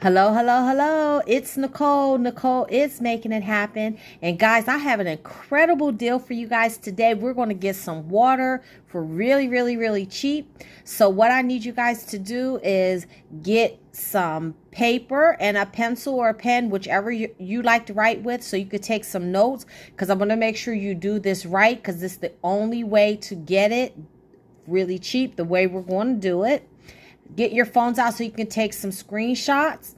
Hello, hello, hello. It's Nicole. Nicole is making it happen. And guys, I have an incredible deal for you guys today. We're going to get some water for really, really, really cheap. So what I need you guys to do is get some paper and a pencil or a pen, whichever you like to write with, so you could take some notes, because I'm going to make sure you do this right, because this is the only way to get it really cheap, the way we're going to do it. Get your phones out so you can take some screenshots.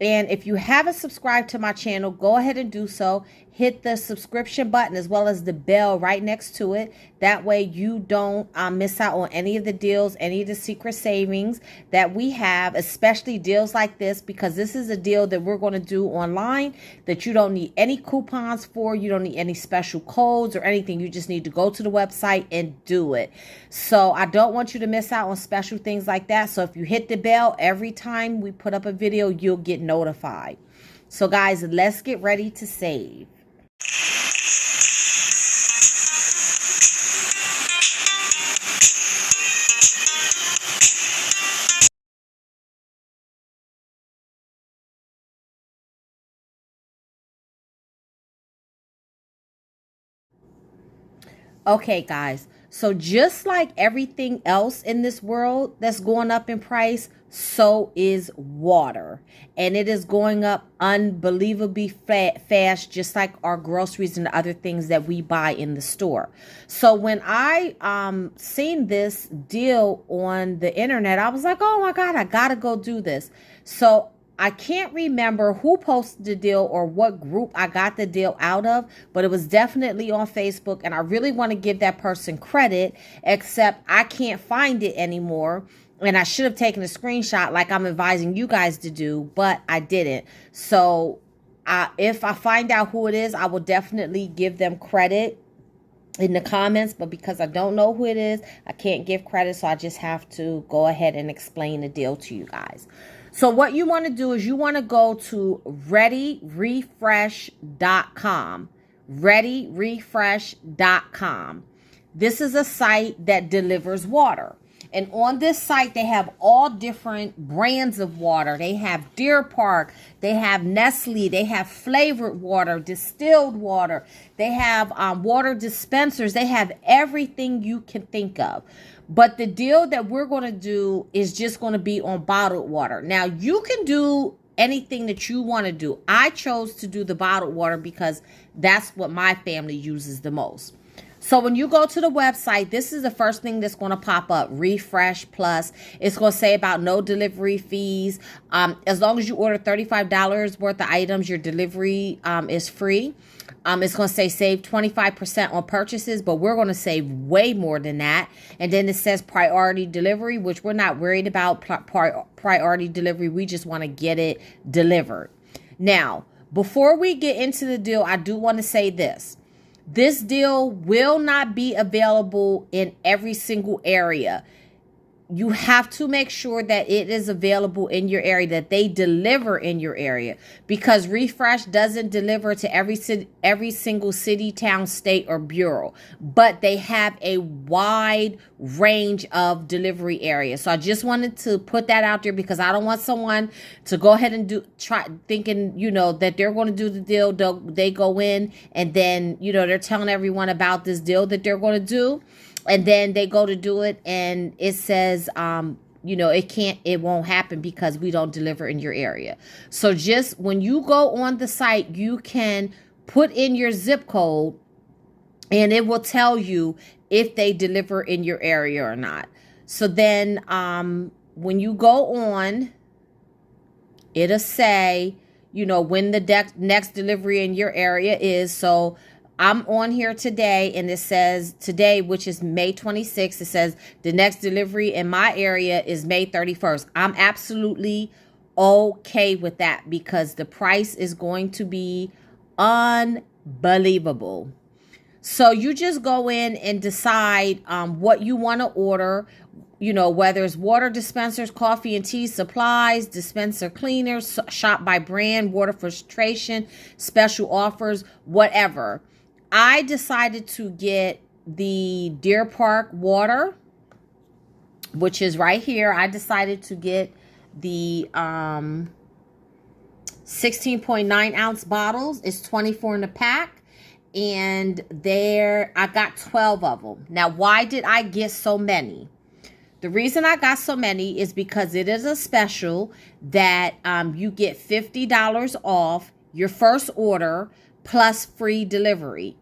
And if you haven't subscribed to my channel, go ahead and do so. Hit the subscription button as well as the bell right next to it. That way you don't miss out on any of the deals, any of the secret savings that we have, especially deals like this, because this is a deal that we're going to do online that you don't need any coupons for. You don't need any special codes or anything. You just need to go to the website and do it. So I don't want you to miss out on special things like that. So if you hit the bell every time we put up a video, you'll get notified. So guys, let's get ready to save. Okay, guys. So just like everything else in this world that's going up in price, so is water. And it is going up unbelievably fast, just like our groceries and other things that we buy in the store. So when I seen this deal on the internet, I was like, oh my God, I gotta go do this. So I can't remember who posted the deal or what group I got the deal out of, but it was definitely on Facebook, and I really want to give that person credit, except I can't find it anymore. And I should have taken a screenshot like I'm advising you guys to do, but I didn't. So if I find out who it is, I will definitely give them credit in the comments, but because I don't know who it is, I can't give credit, so I just have to go ahead and explain the deal to you guys. So what you want to do is you want to go to readyrefresh.com. readyrefresh.com. This is a site that delivers water. And on this site, they have all different brands of water. They have Deer Park, they have Nestle, they have flavored water, distilled water. They have water dispensers. They have everything you can think of. But the deal that we're going to do is just going to be on bottled water. Now, you can do anything that you want to do. I chose to do the bottled water because that's what my family uses the most. So when you go to the website, this is the first thing that's going to pop up, Refresh Plus. It's going to say about no delivery fees. As long as you order $35 worth of items, your delivery is free. It's going to say save 25% on purchases, but we're going to save way more than that. And then it says priority delivery, which we're not worried about priority delivery. We just want to get it delivered. Now, before we get into the deal, I do want to say this. This deal will not be available in every single area. You have to make sure that it is available in your area, that they deliver in your area, because Refresh doesn't deliver to every single city, town, state, or bureau, but they have a wide range of delivery areas. So I just wanted to put that out there, because I don't want someone to go ahead and try thinking, that they're going to do the deal. They go in and then, they're telling everyone about this deal that they're going to do. And then they go to do it and it says, it won't happen because we don't deliver in your area. So just when you go on the site, you can put in your zip code and it will tell you if they deliver in your area or not. So then when you go on, it'll say, when the next delivery in your area is. So I'm on here today, and it says today, which is May 26th, it says the next delivery in my area is May 31st. I'm absolutely okay with that, because the price is going to be unbelievable. So you just go in and decide what you want to order, whether it's water dispensers, coffee and tea supplies, dispenser cleaners, shop by brand, water filtration, special offers, whatever. I decided to get the Deer Park water, which is right here. I decided to get the 16.9 ounce bottles. It's 24 in the pack. And there, I got 12 of them. Now, why did I get so many? The reason I got so many is because it is a special that you get $50 off your first order plus free delivery.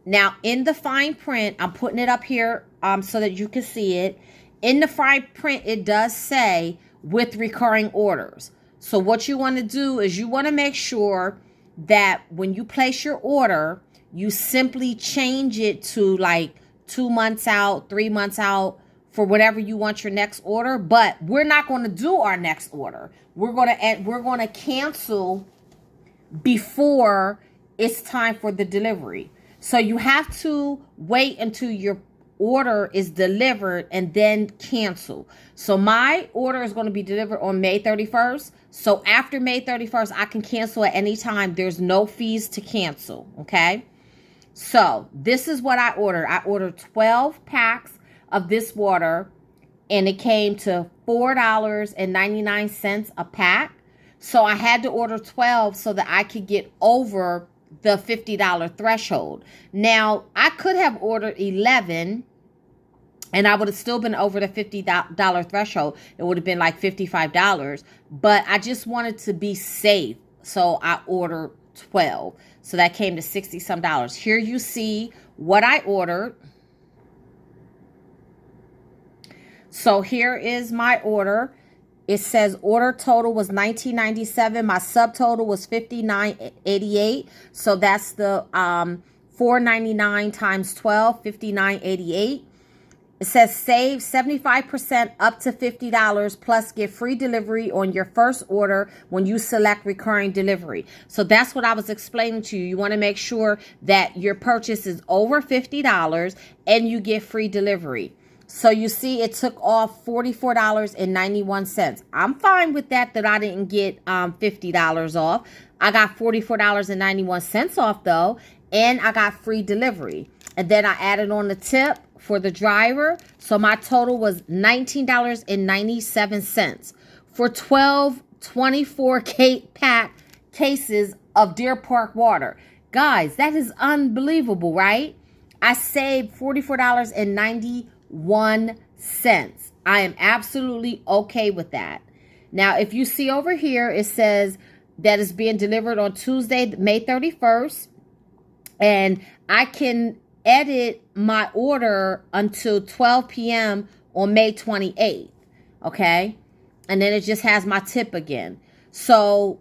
Now, in the fine print, I'm putting it up here so that you can see it. In the fine print, it does say with recurring orders. So what you want to do is you want to make sure that when you place your order, you simply change it to like 2 months out, 3 months out for whatever you want your next order. But we're not going to do our next order. We're going to cancel before it's time for the delivery. So you have to wait until your order is delivered and then cancel. So my order is going to be delivered on May 31st. So after May 31st, I can cancel at any time. There's no fees to cancel. Okay. So this is what I ordered. I ordered 12 packs of this water and it came to $4.99 a pack. So I had to order 12 so that I could get over the $50 threshold. Now, I could have ordered 11 and I would have still been over the $50 threshold. It would have been like $55, but I just wanted to be safe. So I ordered 12. So that came to 60 some dollars. Here you see what I ordered. So here is my order. It says order total was $19.97. My subtotal was $59.88. So that's the $4.99 times 12, $59.88. It says save 75% up to $50 plus get free delivery on your first order when you select recurring delivery. So that's what I was explaining to you. You want to make sure that your purchase is over $50 and you get free delivery. So you see it took off $44.91. I'm fine with that I didn't get $50 off. I got $44.91 off though, and I got free delivery. And then I added on the tip for the driver. So my total was $19.97 for 12 24 pack cases of Deer Park water. Guys, that is unbelievable, right? I saved $44.91. I am absolutely okay with that. Now, if you see over here, it says that it's being delivered on Tuesday, May 31st. And I can edit my order until 12 p.m. on May 28th. Okay. And then it just has my tip again. So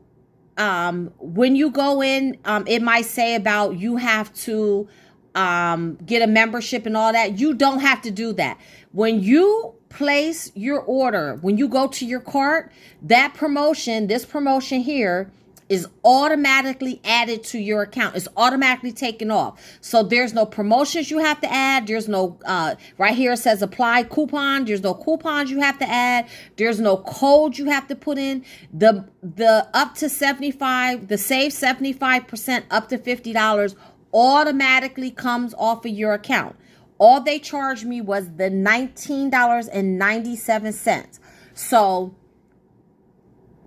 when you go in, it might say about you have to get a membership and all that. You don't have to do that. When you place your order, when you go to your cart, that promotion, this promotion here, is automatically added to your account. It's automatically taken off. So there's no promotions you have to add. There's no, right here it says apply coupon. There's no coupons you have to add. There's no code you have to put in. The up to 75, the save 75% up to $50 automatically comes off of your account. All they charged me was the $19.97. So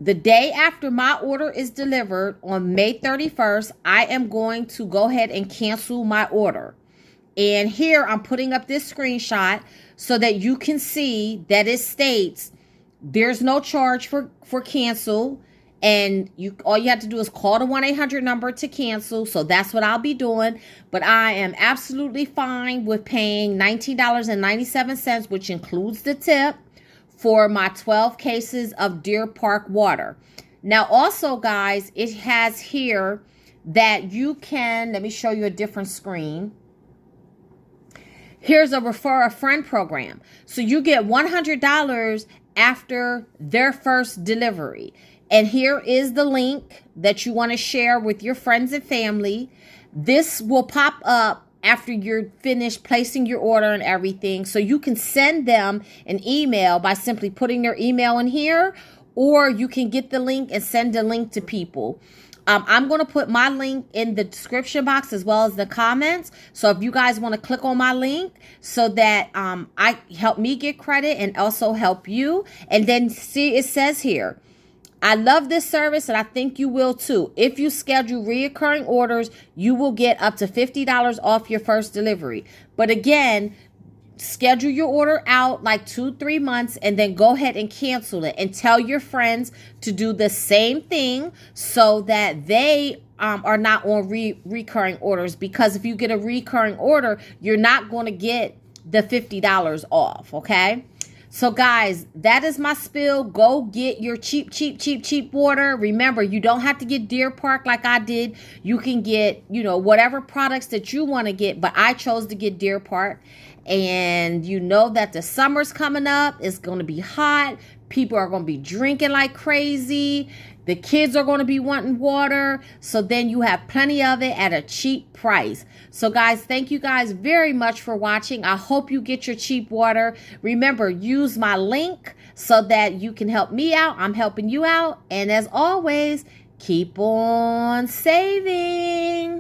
the day after my order is delivered on May 31st, I am going to go ahead and cancel my order. And here I'm putting up this screenshot so that you can see that it states there's no charge for cancel. And all you have to do is call the 1-800 number to cancel. So that's what I'll be doing. But I am absolutely fine with paying $19.97, which includes the tip, for my 12 cases of Deer Park water. Now also, guys, it has here that you can, let me show you a different screen. Here's a refer a friend program. So you get $100 after their first delivery. And here is the link that you want to share with your friends and family. This will pop up after you're finished placing your order and everything. So you can send them an email by simply putting their email in here, or you can get the link and send the link to people. I'm going to put my link in the description box as well as the comments. So if you guys want to click on my link so that I help me get credit and also help you. And then see, it says here, I love this service, and I think you will too. If you schedule reoccurring orders, you will get up to $50 off your first delivery. But again, schedule your order out like 2-3 months and then go ahead and cancel it, and tell your friends to do the same thing so that they are not on recurring orders, because if you get a recurring order, you're not going to get the $50 off. Okay. So guys, that is my spill. Go get your cheap water. Remember, you don't have to get Deer Park like I did. You can get, whatever products that you want to get, but I chose to get Deer Park. And you know that the summer's coming up. It's going to be hot. People are going to be drinking like crazy. The kids are going to be wanting water. So then you have plenty of it at a cheap price. So guys, thank you guys very much for watching. I hope you get your cheap water. Remember, use my link so that you can help me out. I'm helping you out. And as always, keep on saving.